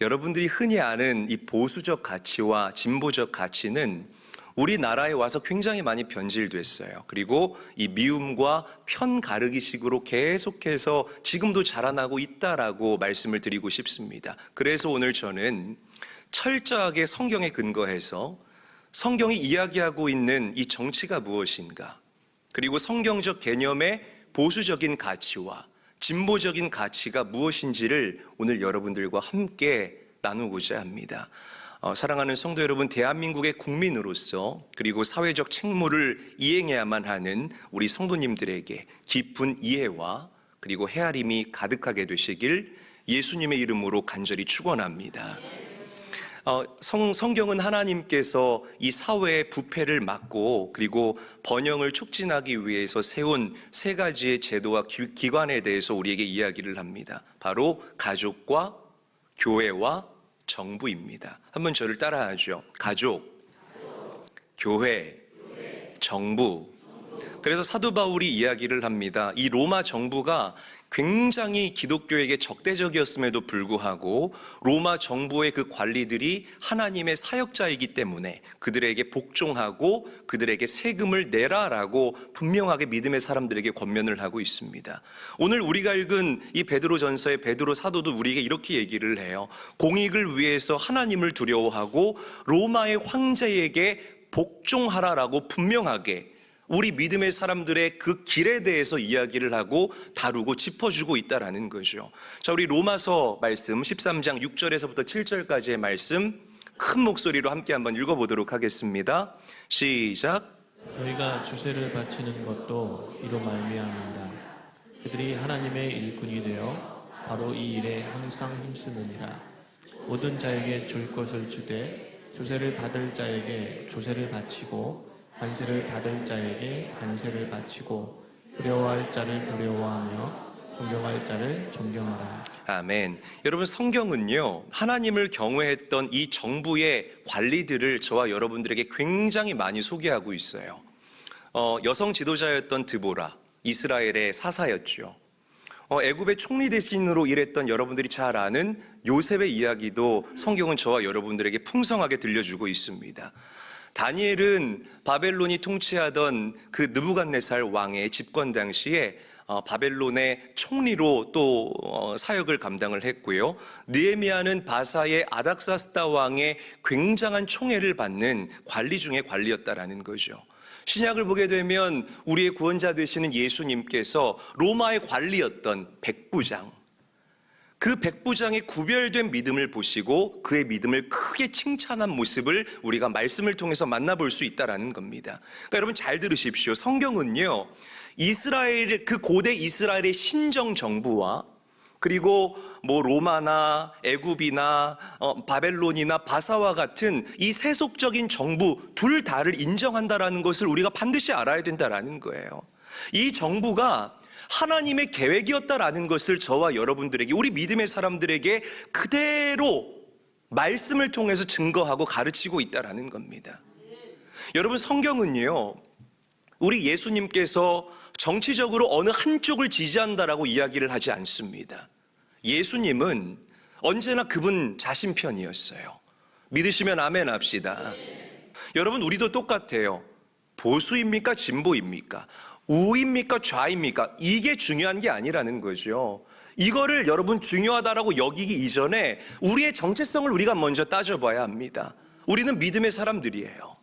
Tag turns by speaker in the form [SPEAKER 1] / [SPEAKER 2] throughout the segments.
[SPEAKER 1] 여러분들이 흔히 아는 이 보수적 가치와 진보적 가치는 우리나라에 와서 굉장히 많이 변질됐어요. 그리고 이 미움과 편 가르기식으로 계속해서 지금도 자라나고 있다라고 말씀을 드리고 싶습니다. 그래서 오늘 저는 철저하게 성경에 근거해서 성경이 이야기하고 있는 이 정치가 무엇인가, 그리고 성경적 개념의 보수적인 가치와 진보적인 가치가 무엇인지를 오늘 여러분들과 함께 나누고자 합니다. 사랑하는 성도 여러분, 대한민국의 국민으로서 그리고 사회적 책무를 이행해야만 하는 우리 성도님들에게 깊은 이해와 그리고 헤아림이 가득하게 되시길 예수님의 이름으로 간절히 축원합니다. 성경은 하나님께서 이 사회의 부패를 막고 그리고 번영을 촉진하기 위해서 세운 세 가지의 제도와 기관에 대해서 우리에게 이야기를 합니다. 바로 가족과 교회와 정부입니다. 한번 저를 따라하죠. 가족, 교회, 정부. 그래서 사도 바울이 이야기를 합니다. 이 로마 정부가 굉장히 기독교에게 적대적이었음에도 불구하고 로마 정부의 그 관리들이 하나님의 사역자이기 때문에 그들에게 복종하고 그들에게 세금을 내라라고 분명하게 믿음의 사람들에게 권면을 하고 있습니다. 오늘 우리가 읽은 이 베드로전서의 베드로 사도도 우리에게 이렇게 얘기를 해요. 공익을 위해서 하나님을 두려워하고 로마의 황제에게 복종하라라고 분명하게 우리 믿음의 사람들의 그 길에 대해서 이야기를 하고 다루고 짚어주고 있다라는 거죠. 자, 우리 로마서 말씀 13장 6절에서부터 7절까지의 말씀 큰 목소리로 함께 한번 읽어보도록 하겠습니다. 시작.
[SPEAKER 2] 너희가 주세를 바치는 것도 이로 말미암으리라. 그들이 하나님의 일꾼이 되어 바로 이 일에 항상 힘쓰느니라. 모든 자에게 줄 것을 주되 주세를 받을 자에게 조세를 바치고 관세를 받을 자에게 관세를 바치고 두려워할 자를 두려워하며 존경할 자를 존경하라.
[SPEAKER 1] 아멘. 여러분, 성경은요 하나님을 경외했던 이 정부의 관리들을 저와 여러분들에게 굉장히 많이 소개하고 있어요. 여성 지도자였던 드보라, 이스라엘의 사사였죠. 애굽의 총리 대신으로 일했던 여러분들이 잘 아는 요셉의 이야기도 성경은 저와 여러분들에게 풍성하게 들려주고 있습니다. 다니엘은 바벨론이 통치하던 그 느부갓네살 왕의 집권 당시에 바벨론의 총리로 또 사역을 감당을 했고요. 느헤미야는 바사의 아닥사스다 왕의 굉장한 총애를 받는 관리 중의 관리였다라는 거죠. 신약을 보게 되면 우리의 구원자 되시는 예수님께서 로마의 관리였던 백부장, 그 백부장의 구별된 믿음을 보시고 그의 믿음을 크게 칭찬한 모습을 우리가 말씀을 통해서 만나볼 수 있다는 겁니다. 그러니까 여러분 잘 들으십시오. 성경은요 이스라엘, 그 고대 이스라엘의 신정 정부와 그리고 로마나 애굽이나 바벨론이나 바사와 같은 이 세속적인 정부 둘 다를 인정한다라는 것을 우리가 반드시 알아야 된다라는 거예요. 이 정부가 하나님의 계획이었다라는 것을 저와 여러분들에게, 우리 믿음의 사람들에게 그대로 말씀을 통해서 증거하고 가르치고 있다라는 겁니다. 여러분, 성경은요 우리 예수님께서 정치적으로 어느 한쪽을 지지한다라고 이야기를 하지 않습니다. 예수님은 언제나 그분 자신 편이었어요. 믿으시면 아멘 합시다. 여러분, 우리도 똑같아요. 보수입니까? 진보입니까? 우입니까? 좌입니까? 이게 중요한 게 아니라는 거죠. 이거를 여러분 중요하다라고 여기기 이전에 우리의 정체성을 우리가 먼저 따져봐야 합니다. 우리는 믿음의 사람들이에요.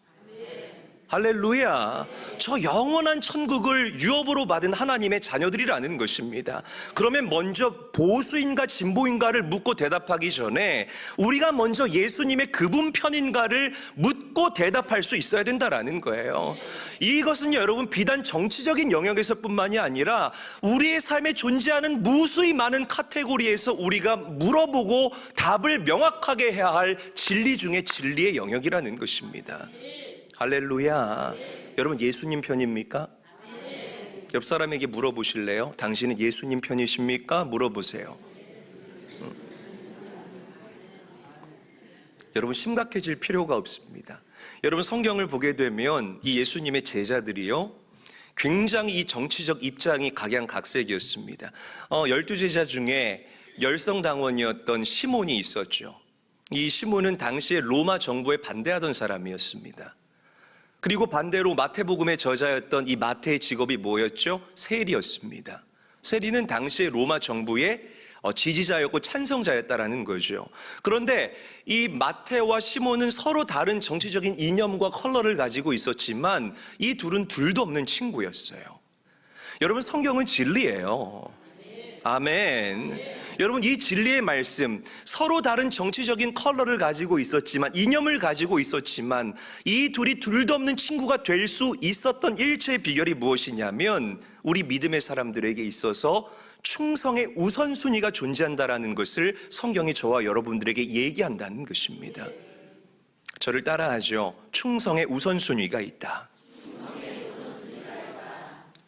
[SPEAKER 1] 할렐루야. 저 영원한 천국을 유업으로 받은 하나님의 자녀들이라는 것입니다. 그러면 먼저 보수인가 진보인가를 묻고 대답하기 전에 우리가 먼저 예수님의 그분 편인가를 묻고 대답할 수 있어야 된다라는 거예요. 이것은 여러분 비단 정치적인 영역에서뿐만이 아니라 우리의 삶에 존재하는 무수히 많은 카테고리에서 우리가 물어보고 답을 명확하게 해야 할 진리 중에 진리의 영역이라는 것입니다. 할렐루야. 여러분 예수님 편입니까? 옆 사람에게 물어보실래요? 당신은 예수님 편이십니까? 물어보세요. 여러분 심각해질 필요가 없습니다. 여러분 성경을 보게 되면 이 예수님의 제자들이요 굉장히 이 정치적 입장이 각양각색이었습니다. 12제자 중에 열성당원이었던 시몬이 있었죠. 이 시몬은 당시에 로마 정부에 반대하던 사람이었습니다. 그리고 반대로 마태복음의 저자였던 이 마태의 직업이 뭐였죠? 세리였습니다. 세리는 당시에 로마 정부의 지지자였고 찬성자였다라는 거죠. 그런데 이 마태와 시몬은 서로 다른 정치적인 이념과 컬러를 가지고 있었지만 이 둘은 둘도 없는 친구였어요. 여러분, 성경은 진리예요. 아멘. 여러분, 이 진리의 말씀, 서로 다른 정치적인 컬러를 가지고 있었지만, 이념을 가지고 있었지만 이 둘이 둘도 없는 친구가 될 수 있었던 일체의 비결이 무엇이냐면, 우리 믿음의 사람들에게 있어서 충성의 우선순위가 존재한다라는 것을 성경이 저와 여러분들에게 얘기한다는 것입니다. 저를 따라하죠. 충성의 우선순위가 있다.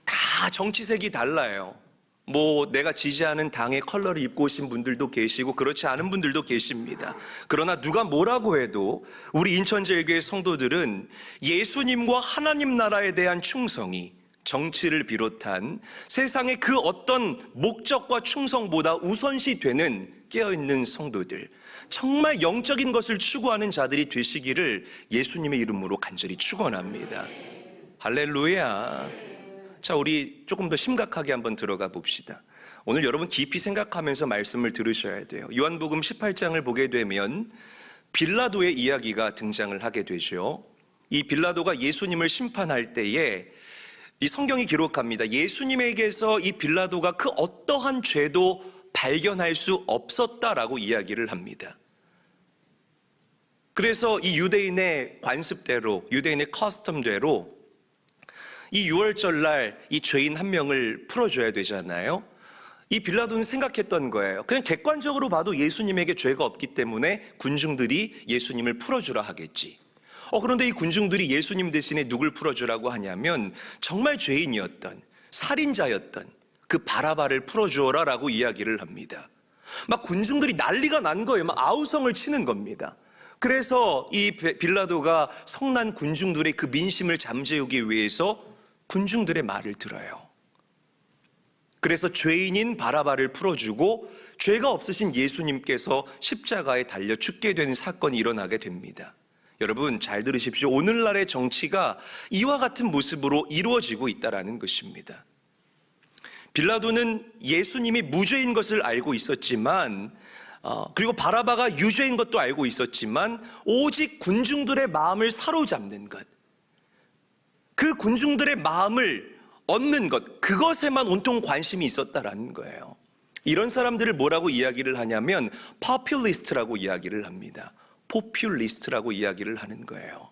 [SPEAKER 1] 다 정치색이 달라요. 내가 지지하는 당의 컬러를 입고 오신 분들도 계시고 그렇지 않은 분들도 계십니다. 그러나 누가 뭐라고 해도 우리 인천제일교회 성도들은 예수님과 하나님 나라에 대한 충성이 정치를 비롯한 세상의 그 어떤 목적과 충성보다 우선시 되는 깨어있는 성도들, 정말 영적인 것을 추구하는 자들이 되시기를 예수님의 이름으로 간절히 축원합니다. 할렐루야. 자, 우리 조금 더 심각하게 한번 들어가 봅시다. 오늘 여러분 깊이 생각하면서 말씀을 들으셔야 돼요. 요한복음 18장을 보게 되면 빌라도의 이야기가 등장을 하게 되죠. 이 빌라도가 예수님을 심판할 때에 이 성경이 기록합니다. 예수님에게서 이 빌라도가 그 어떠한 죄도 발견할 수 없었다라고 이야기를 합니다. 그래서 이 유대인의 관습대로, 유대인의 커스텀대로 이 유월절날 이 죄인 한 명을 풀어줘야 되잖아요. 이 빌라도는 생각했던 거예요. 그냥 객관적으로 봐도 예수님에게 죄가 없기 때문에 군중들이 예수님을 풀어주라 하겠지. 그런데 이 군중들이 예수님 대신에 누굴 풀어주라고 하냐면 정말 죄인이었던, 살인자였던 그 바라바를 풀어주어라 라고 이야기를 합니다. 막 군중들이 난리가 난 거예요. 막 아우성을 치는 겁니다. 그래서 이 빌라도가 성난 군중들의 그 민심을 잠재우기 위해서 군중들의 말을 들어요. 그래서 죄인인 바라바를 풀어주고 죄가 없으신 예수님께서 십자가에 달려 죽게 되는 사건이 일어나게 됩니다. 여러분, 잘 들으십시오. 오늘날의 정치가 이와 같은 모습으로 이루어지고 있다는 것입니다. 빌라도는 예수님이 무죄인 것을 알고 있었지만, 그리고 바라바가 유죄인 것도 알고 있었지만, 오직 군중들의 마음을 사로잡는 것, 그 군중들의 마음을 얻는 것, 그것에만 온통 관심이 있었다라는 거예요. 이런 사람들을 뭐라고 이야기를 하냐면 포퓰리스트라고 이야기를 합니다. 포퓰리스트라고 이야기를 하는 거예요.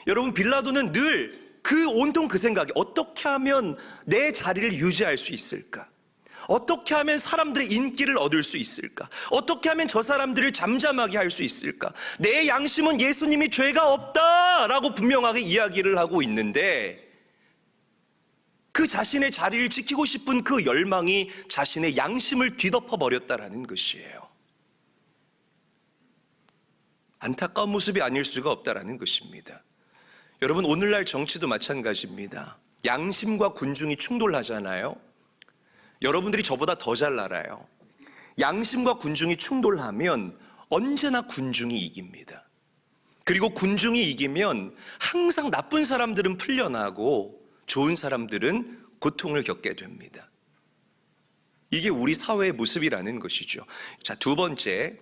[SPEAKER 1] 여러분, 빌라도는 늘 온통 그 생각이, 어떻게 하면 내 자리를 유지할 수 있을까? 어떻게 하면 사람들의 인기를 얻을 수 있을까? 어떻게 하면 저 사람들을 잠잠하게 할 수 있을까? 내 양심은 예수님이 죄가 없다라고 분명하게 이야기를 하고 있는데, 그 자신의 자리를 지키고 싶은 그 열망이 자신의 양심을 뒤덮어 버렸다라는 것이에요. 안타까운 모습이 아닐 수가 없다라는 것입니다. 여러분, 오늘날 정치도 마찬가지입니다. 양심과 군중이 충돌하잖아요. 여러분들이 저보다 더 잘 알아요. 양심과 군중이 충돌하면 언제나 군중이 이깁니다. 그리고 군중이 이기면 항상 나쁜 사람들은 풀려나고 좋은 사람들은 고통을 겪게 됩니다. 이게 우리 사회의 모습이라는 것이죠. 자, 두 번째,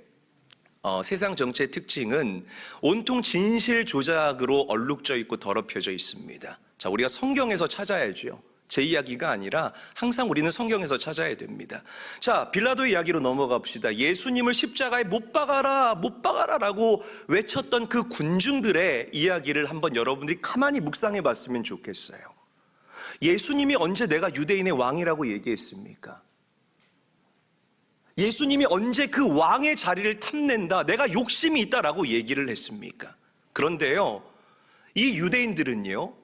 [SPEAKER 1] 세상 정치의 특징은 온통 진실 조작으로 얼룩져 있고 더럽혀져 있습니다. 자, 우리가 성경에서 찾아야죠. 제 이야기가 아니라 항상 우리는 성경에서 찾아야 됩니다. 자, 빌라도의 이야기로 넘어가 봅시다. 예수님을 십자가에 못 박아라, 못 박아라라고 외쳤던 그 군중들의 이야기를 한번 여러분들이 가만히 묵상해 봤으면 좋겠어요. 예수님이 언제 내가 유대인의 왕이라고 얘기했습니까? 예수님이 언제 그 왕의 자리를 탐낸다, 내가 욕심이 있다라고 얘기를 했습니까? 그런데요, 이 유대인들은요,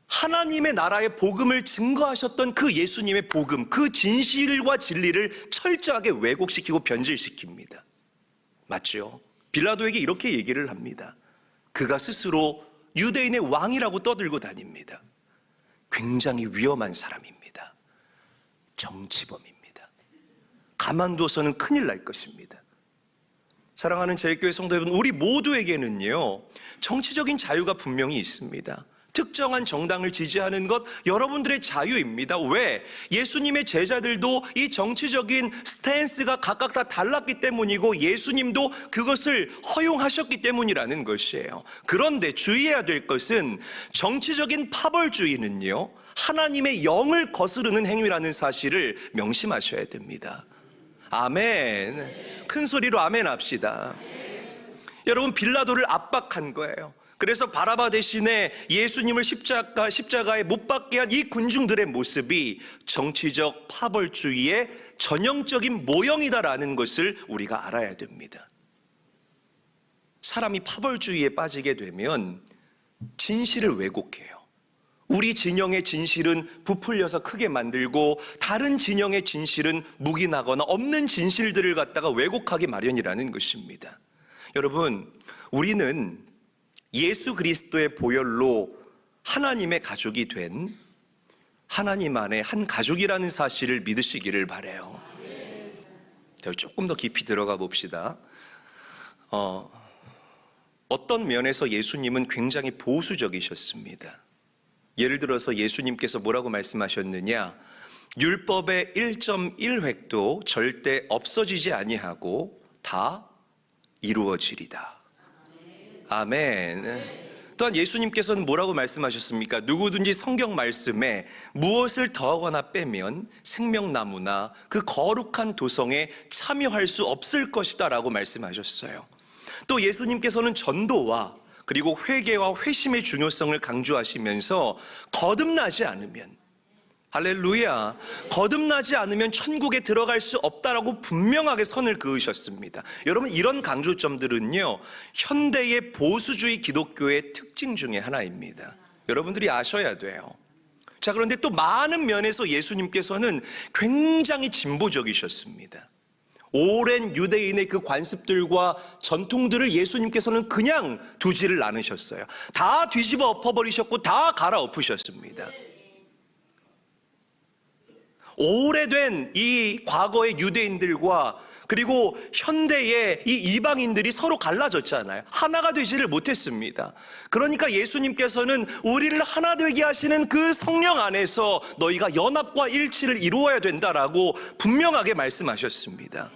[SPEAKER 1] 하나님의 나라의 복음을 증거하셨던 그 예수님의 복음, 그 진실과 진리를 철저하게 왜곡시키고 변질시킵니다. 맞죠? 빌라도에게 이렇게 얘기를 합니다. 그가 스스로 유대인의 왕이라고 떠들고 다닙니다. 굉장히 위험한 사람입니다. 정치범입니다. 가만둬서는 큰일 날 것입니다. 사랑하는 제일교회 성도 여러분, 우리 모두에게는요, 정치적인 자유가 분명히 있습니다. 특정한 정당을 지지하는 것 여러분들의 자유입니다. 왜? 예수님의 제자들도 이 정치적인 스탠스가 각각 다 달랐기 때문이고 예수님도 그것을 허용하셨기 때문이라는 것이에요. 그런데 주의해야 될 것은 정치적인 파벌주의는요, 하나님의 영을 거스르는 행위라는 사실을 명심하셔야 됩니다. 아멘. 큰 소리로 아멘 합시다. 여러분, 빌라도를 압박한 거예요. 그래서 바라바 대신에 예수님을 십자가에 못 박게 한 이 군중들의 모습이 정치적 파벌주의의 전형적인 모형이다라는 것을 우리가 알아야 됩니다. 사람이 파벌주의에 빠지게 되면 진실을 왜곡해요. 우리 진영의 진실은 부풀려서 크게 만들고 다른 진영의 진실은 묵인하거나 없는 진실들을 갖다가 왜곡하기 마련이라는 것입니다. 여러분, 우리는 예수 그리스도의 보혈로 하나님의 가족이 된 하나님 안에 한 가족이라는 사실을 믿으시기를 바라요. 조금 더 깊이 들어가 봅시다. 어떤 면에서 예수님은 굉장히 보수적이셨습니다. 예를 들어서 예수님께서 뭐라고 말씀하셨느냐? 율법의 1.1획도 절대 없어지지 아니하고 다 이루어지리다. 아멘. 또한 예수님께서는 뭐라고 말씀하셨습니까? 누구든지 성경 말씀에 무엇을 더하거나 빼면 생명나무나 그 거룩한 도성에 참여할 수 없을 것이다 라고 말씀하셨어요. 또 예수님께서는 전도와 그리고 회개와 회심의 중요성을 강조하시면서 거듭나지 않으면, 할렐루야, 거듭나지 않으면 천국에 들어갈 수 없다라고 분명하게 선을 그으셨습니다. 여러분, 이런 강조점들은요, 현대의 보수주의 기독교의 특징 중에 하나입니다. 여러분들이 아셔야 돼요. 자, 그런데 또 많은 면에서 예수님께서는 굉장히 진보적이셨습니다. 오랜 유대인의 그 관습들과 전통들을 예수님께서는 그냥 두지를 않으셨어요. 다 뒤집어 엎어버리셨고 다 갈아엎으셨습니다. 오래된 이 과거의 유대인들과 그리고 현대의 이 이방인들이 서로 갈라졌잖아요. 하나가 되지를 못했습니다. 그러니까 예수님께서는 우리를 하나 되게 하시는 그 성령 안에서 너희가 연합과 일치를 이루어야 된다라고 분명하게 말씀하셨습니다.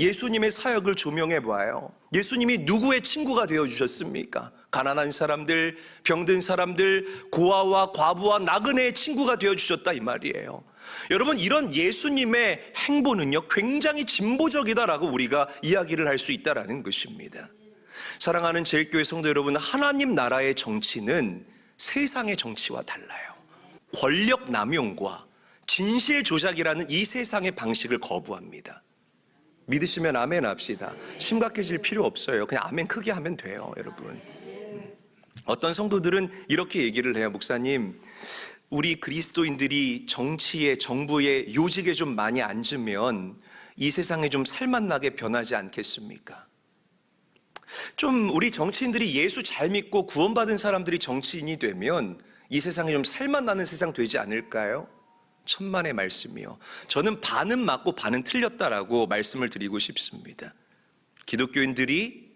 [SPEAKER 1] 예수님의 사역을 조명해 봐요. 예수님이 누구의 친구가 되어주셨습니까? 가난한 사람들, 병든 사람들, 고아와 과부와 나그네의 친구가 되어주셨다 이 말이에요. 여러분, 이런 예수님의 행보는요, 굉장히 진보적이다라고 우리가 이야기를 할 수 있다라는 것입니다. 사랑하는 제일교회 성도 여러분, 하나님 나라의 정치는 세상의 정치와 달라요. 권력 남용과 진실 조작이라는 이 세상의 방식을 거부합니다. 믿으시면 아멘 합시다. 심각해질 필요 없어요. 그냥 아멘 크게 하면 돼요, 여러분. 어떤 성도들은 이렇게 얘기를 해요. 목사님, 우리 그리스도인들이 정치에, 정부의 요직에 좀 많이 앉으면 이 세상에 좀 살맛나게 변하지 않겠습니까? 좀 우리 정치인들이 예수 잘 믿고 구원받은 사람들이 정치인이 되면 이 세상에 좀 살맛나는 세상 되지 않을까요? 천만의 말씀이요. 저는 반은 맞고 반은 틀렸다라고 말씀을 드리고 싶습니다. 기독교인들이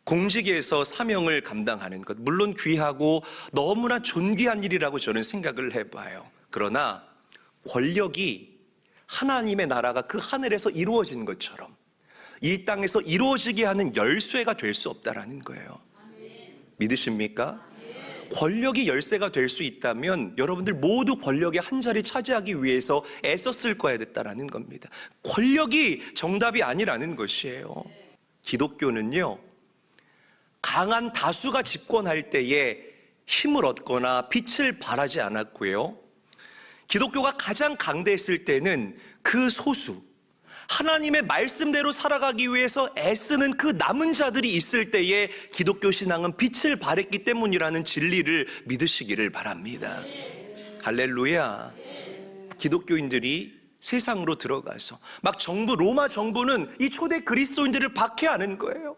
[SPEAKER 1] 공직에서 사명을 감당하는 것, 물론 귀하고 너무나 존귀한 일이라고 저는 생각을 해봐요. 그러나 권력이 하나님의 나라가 그 하늘에서 이루어진 것처럼 이 땅에서 이루어지게 하는 열쇠가 될 수 없다라는 거예요. 믿으십니까? 권력이 열쇠가 될 수 있다면 여러분들 모두 권력의 한 자리 차지하기 위해서 애썼을 거야 됐다라는 겁니다. 권력이 정답이 아니라는 것이에요. 기독교는요, 강한 다수가 집권할 때에 힘을 얻거나 빛을 발하지 않았고요, 기독교가 가장 강대했을 때는 그 소수, 하나님의 말씀대로 살아가기 위해서 애쓰는 그 남은 자들이 있을 때에 기독교 신앙은 빛을 발했기 때문이라는 진리를 믿으시기를 바랍니다. 할렐루야. 기독교인들이 세상으로 들어가서 막 로마 정부는 이 초대 그리스도인들을 박해하는 거예요.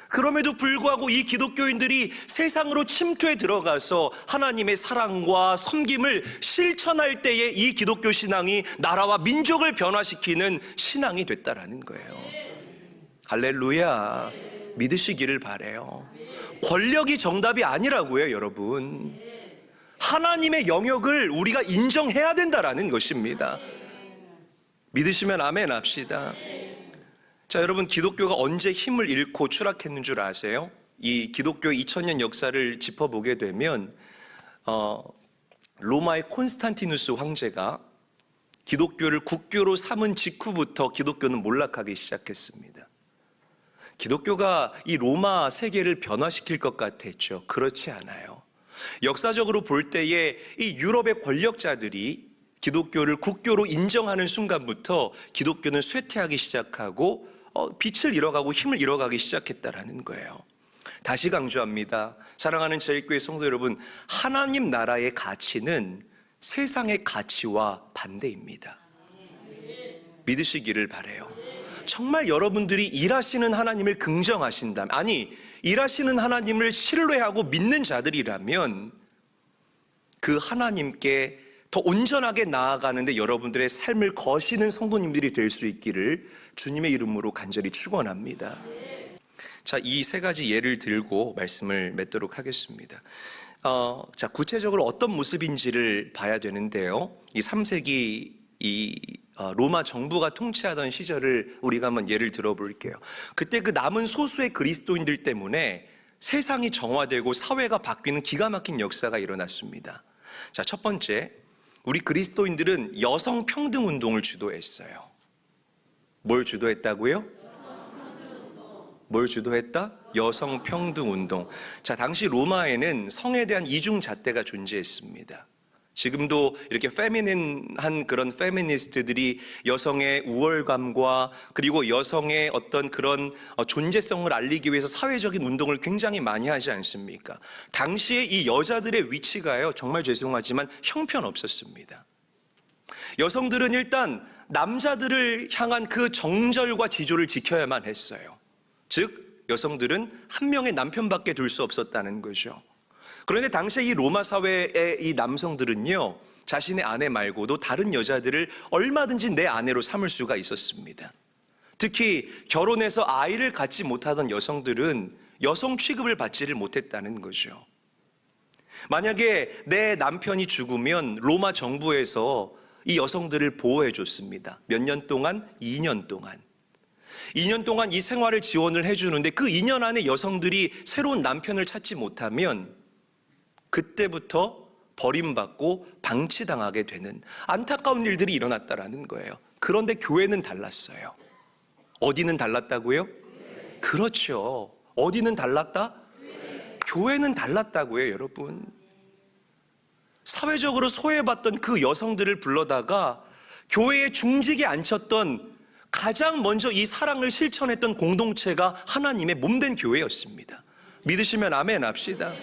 [SPEAKER 1] 그럼에도 불구하고 이 기독교인들이 세상으로 침투해 들어가서 하나님의 사랑과 섬김을 실천할 때에 이 기독교 신앙이 나라와 민족을 변화시키는 신앙이 됐다라는 거예요. 할렐루야. 믿으시기를 바래요. 권력이 정답이 아니라고요, 여러분. 하나님의 영역을 우리가 인정해야 된다라는 것입니다. 믿으시면 아멘 합시다. 자, 여러분, 기독교가 언제 힘을 잃고 추락했는 줄 아세요? 이 기독교의 2000년 역사를 짚어보게 되면 로마의 콘스탄티누스 황제가 기독교를 국교로 삼은 직후부터 기독교는 몰락하기 시작했습니다. 기독교가 이 로마 세계를 변화시킬 것 같았죠. 그렇지 않아요. 역사적으로 볼 때에 이 유럽의 권력자들이 기독교를 국교로 인정하는 순간부터 기독교는 쇠퇴하기 시작하고 빛을 잃어가고 힘을 잃어가기 시작했다라는 거예요. 다시 강조합니다. 사랑하는 저희교회 성도 여러분, 하나님 나라의 가치는 세상의 가치와 반대입니다. 믿으시기를 바라요. 정말 여러분들이 일하시는 하나님을 긍정하신다면, 아니 일하시는 하나님을 신뢰하고 믿는 자들이라면 그 하나님께 더 온전하게 나아가는데 여러분들의 삶을 거시는 성도님들이 될 수 있기를 주님의 이름으로 간절히 축원합니다. 자, 이 세 가지 예를 들고 말씀을 맺도록 하겠습니다. 자, 구체적으로 어떤 모습인지를 봐야 되는데요. 이 3세기 로마 정부가 통치하던 시절을 우리가 한번 예를 들어볼게요. 그때 그 남은 소수의 그리스도인들 때문에 세상이 정화되고 사회가 바뀌는 기가 막힌 역사가 일어났습니다. 자, 첫 번째, 우리 그리스도인들은 여성 평등 운동을 주도했어요. 뭘 주도했다고요? 뭘 주도했다? 여성 평등 운동. 자, 당시 로마에는 성에 대한 이중 잣대가 존재했습니다. 지금도 이렇게 페미닌한 그런 페미니스트들이 여성의 우월감과 그리고 여성의 어떤 그런 존재성을 알리기 위해서 사회적인 운동을 굉장히 많이 하지 않습니까? 당시에 이 여자들의 위치가요, 정말 죄송하지만 형편없었습니다. 여성들은 일단 남자들을 향한 그 정절과 지조를 지켜야만 했어요. 즉 여성들은 한 명의 남편밖에 둘 수 없었다는 거죠. 그런데 당시에 이 로마 사회의 이 남성들은요, 자신의 아내 말고도 다른 여자들을 얼마든지 내 아내로 삼을 수가 있었습니다. 특히 결혼해서 아이를 갖지 못하던 여성들은 여성 취급을 받지를 못했다는 거죠. 만약에 내 남편이 죽으면 로마 정부에서 이 여성들을 보호해 줬습니다. 몇 년 동안? 2년 동안. 2년 동안 이 생활을 지원을 해주는데 그 2년 안에 여성들이 새로운 남편을 찾지 못하면 그때부터 버림받고 방치당하게 되는 안타까운 일들이 일어났다라는 거예요. 그런데 교회는 달랐어요. 어디는 달랐다고요? 그렇죠. 어디는 달랐다? 교회는 달랐다고요, 여러분. 사회적으로 소외받던 그 여성들을 불러다가 교회에 중직에 앉혔던 가장 먼저 이 사랑을 실천했던 공동체가 하나님의 몸된 교회였습니다. 믿으시면 아멘 합시다.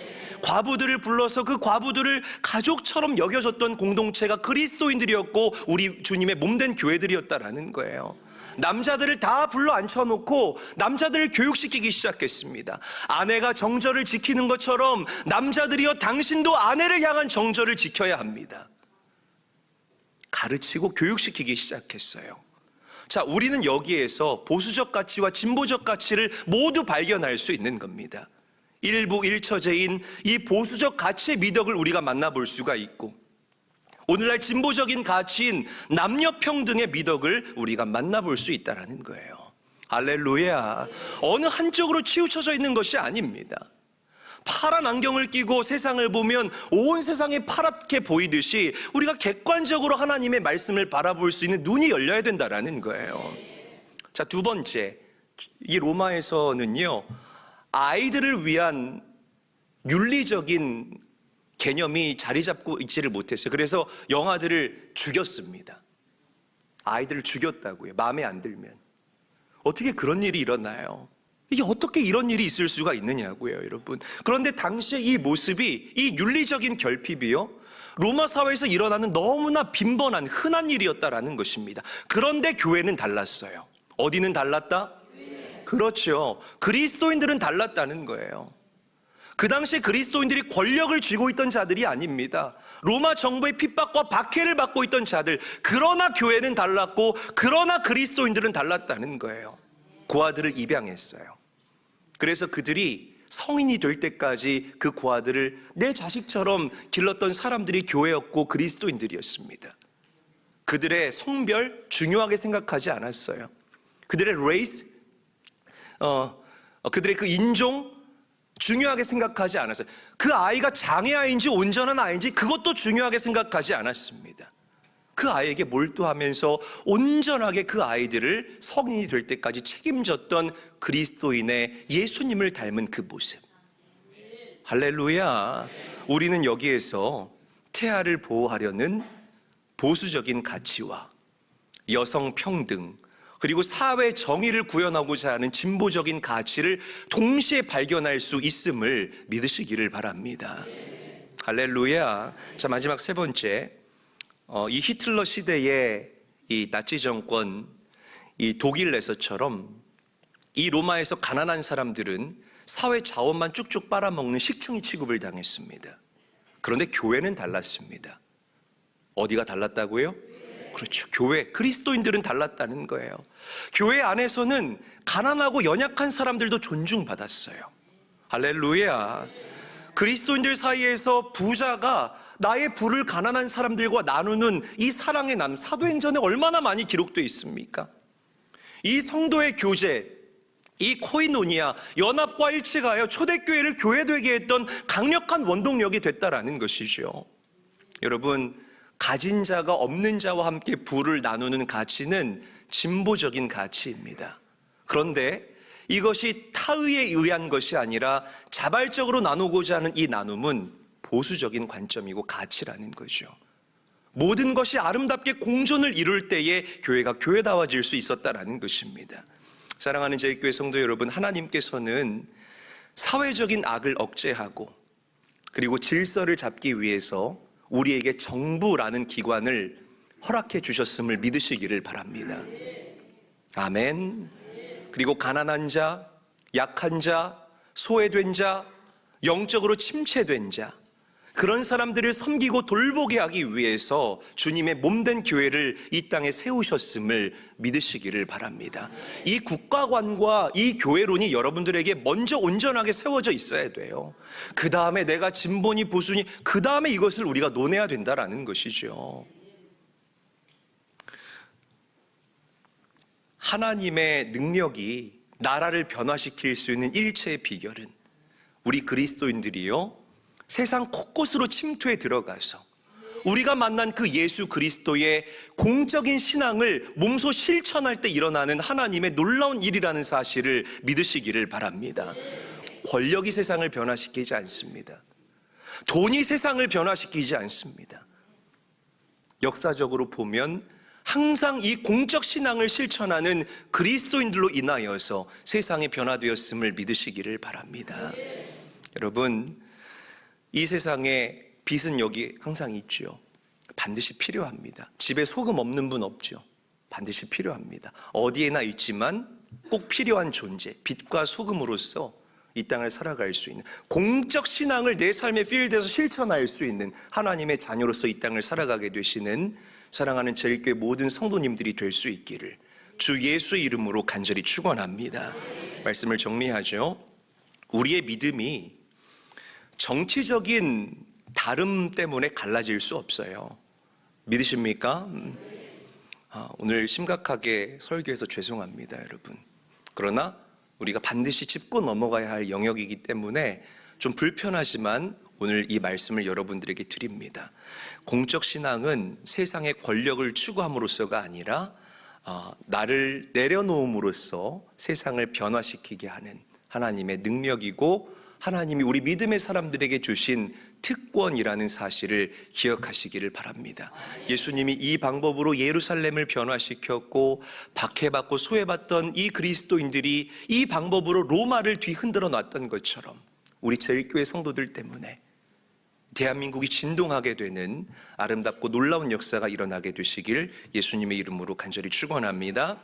[SPEAKER 1] 과부들을 불러서 그 과부들을 가족처럼 여겨줬던 공동체가 그리스도인들이었고 우리 주님의 몸된 교회들이었다라는 거예요. 남자들을 다 불러 앉혀놓고 남자들을 교육시키기 시작했습니다. 아내가 정절을 지키는 것처럼 남자들이여 당신도 아내를 향한 정절을 지켜야 합니다. 가르치고 교육시키기 시작했어요. 자, 우리는 여기에서 보수적 가치와 진보적 가치를 모두 발견할 수 있는 겁니다. 일부 일처제인 이 보수적 가치의 미덕을 우리가 만나볼 수가 있고 오늘날 진보적인 가치인 남녀평등의 미덕을 우리가 만나볼 수 있다는 거예요. 할렐루야. 어느 한쪽으로 치우쳐져 있는 것이 아닙니다. 파란 안경을 끼고 세상을 보면 온 세상이 파랗게 보이듯이 우리가 객관적으로 하나님의 말씀을 바라볼 수 있는 눈이 열려야 된다는 거예요. 자, 두 번째, 이 로마에서는요, 아이들을 위한 윤리적인 개념이 자리 잡고 있지를 못했어요. 그래서 영아들을 죽였습니다. 아이들을 죽였다고요. 마음에 안 들면. 어떻게 그런 일이 일어나요? 이게 어떻게 이런 일이 있을 수가 있느냐고요, 여러분. 그런데 당시에 이 모습이, 이 윤리적인 결핍이요, 로마 사회에서 일어나는 너무나 빈번한 흔한 일이었다라는 것입니다. 그런데 교회는 달랐어요. 어디는 달랐다? 그렇죠. 그리스도인들은 달랐다는 거예요. 그 당시에 그리스도인들이 권력을 쥐고 있던 자들이 아닙니다. 로마 정부의 핍박과 박해를 받고 있던 자들. 그러나 교회는 달랐고 그러나 그리스도인들은 달랐다는 거예요. 고아들을 입양했어요. 그래서 그들이 성인이 될 때까지 그 고아들을 내 자식처럼 길렀던 사람들이 교회였고 그리스도인들이었습니다. 그들의 성별 중요하게 생각하지 않았어요. 그들의 레이스, 그들의 그 인종 중요하게 생각하지 않았어요. 그 아이가 장애아인지 온전한 아이인지 그것도 중요하게 생각하지 않았습니다. 그 아이에게 몰두하면서 온전하게 그 아이들을 성인이 될 때까지 책임졌던 그리스도인의 예수님을 닮은 그 모습. 할렐루야. 우리는 여기에서 태아를 보호하려는 보수적인 가치와 여성 평등, 그리고 사회 정의를 구현하고자 하는 진보적인 가치를 동시에 발견할 수 있음을 믿으시기를 바랍니다. 할렐루야. 자, 마지막 세 번째, 이 히틀러 시대의 이 나치 정권, 이 독일에서처럼 이 로마에서 가난한 사람들은 사회 자원만 쭉쭉 빨아먹는 식충이 취급을 당했습니다. 그런데 교회는 달랐습니다. 어디가 달랐다고요? 그렇죠. 교회, 그리스도인들은 달랐다는 거예요. 교회 안에서는 가난하고 연약한 사람들도 존중받았어요. 할렐루야. 그리스도인들 사이에서 부자가 나의 부를 가난한 사람들과 나누는 이 사랑의 나눔, 사도행전에 얼마나 많이 기록되어 있습니까? 이 성도의 교제, 이 코이노니아, 연합과 일치가하여 초대교회를 교회되게 했던 강력한 원동력이 됐다라는 것이죠. 여러분, 가진 자가 없는 자와 함께 부를 나누는 가치는 진보적인 가치입니다. 그런데 이것이 타의에 의한 것이 아니라 자발적으로 나누고자 하는 이 나눔은 보수적인 관점이고 가치라는 거죠. 모든 것이 아름답게 공존을 이룰 때에 교회가 교회다워질 수 있었다라는 것입니다. 사랑하는 제일교회 성도 여러분, 하나님께서는 사회적인 악을 억제하고 그리고 질서를 잡기 위해서 우리에게 정부라는 기관을 허락해 주셨음을 믿으시기를 바랍니다. 아멘. 그리고 가난한 자, 약한 자, 소외된 자, 영적으로 침체된 자, 그런 사람들을 섬기고 돌보게 하기 위해서 주님의 몸된 교회를 이 땅에 세우셨음을 믿으시기를 바랍니다. 이 국가관과 이 교회론이 여러분들에게 먼저 온전하게 세워져 있어야 돼요. 그 다음에 내가 진보니 보수니 그 다음에 이것을 우리가 논해야 된다라는 것이죠. 하나님의 능력이 나라를 변화시킬 수 있는 일체의 비결은 우리 그리스도인들이요, 세상 곳곳으로 침투해 들어가서 우리가 만난 그 예수 그리스도의 공적인 신앙을 몸소 실천할 때 일어나는 하나님의 놀라운 일이라는 사실을 믿으시기를 바랍니다. 권력이 세상을 변화시키지 않습니다. 돈이 세상을 변화시키지 않습니다. 역사적으로 보면 항상 이 공적 신앙을 실천하는 그리스도인들로 인하여서 세상이 변화되었음을 믿으시기를 바랍니다. 여러분, 이 세상에 빚은 여기 항상 있죠. 반드시 필요합니다. 집에 소금 없는 분 없죠. 반드시 필요합니다. 어디에나 있지만 꼭 필요한 존재, 빚과 소금으로서 이 땅을 살아갈 수 있는, 공적 신앙을 내 삶의 필드에서 실천할 수 있는 하나님의 자녀로서 이 땅을 살아가게 되시는 사랑하는 제일교회 모든 성도님들이 될 수 있기를 주 예수의 이름으로 간절히 축원합니다. 말씀을 정리하죠. 우리의 믿음이 정치적인 다름 때문에 갈라질 수 없어요. 믿으십니까? 오늘 심각하게 설교해서 죄송합니다, 여러분. 그러나 우리가 반드시 짚고 넘어가야 할 영역이기 때문에 좀 불편하지만 오늘 이 말씀을 여러분들에게 드립니다. 공적 신앙은 세상의 권력을 추구함으로써가 아니라 나를 내려놓음으로써 세상을 변화시키게 하는 하나님의 능력이고 하나님이 우리 믿음의 사람들에게 주신 특권이라는 사실을 기억하시기를 바랍니다. 예수님이 이 방법으로 예루살렘을 변화시켰고 박해받고 소외받던 이 그리스도인들이 이 방법으로 로마를 뒤흔들어 놨던 것처럼 우리 제일교회 성도들 때문에 대한민국이 진동하게 되는 아름답고 놀라운 역사가 일어나게 되시길 예수님의 이름으로 간절히 축원합니다.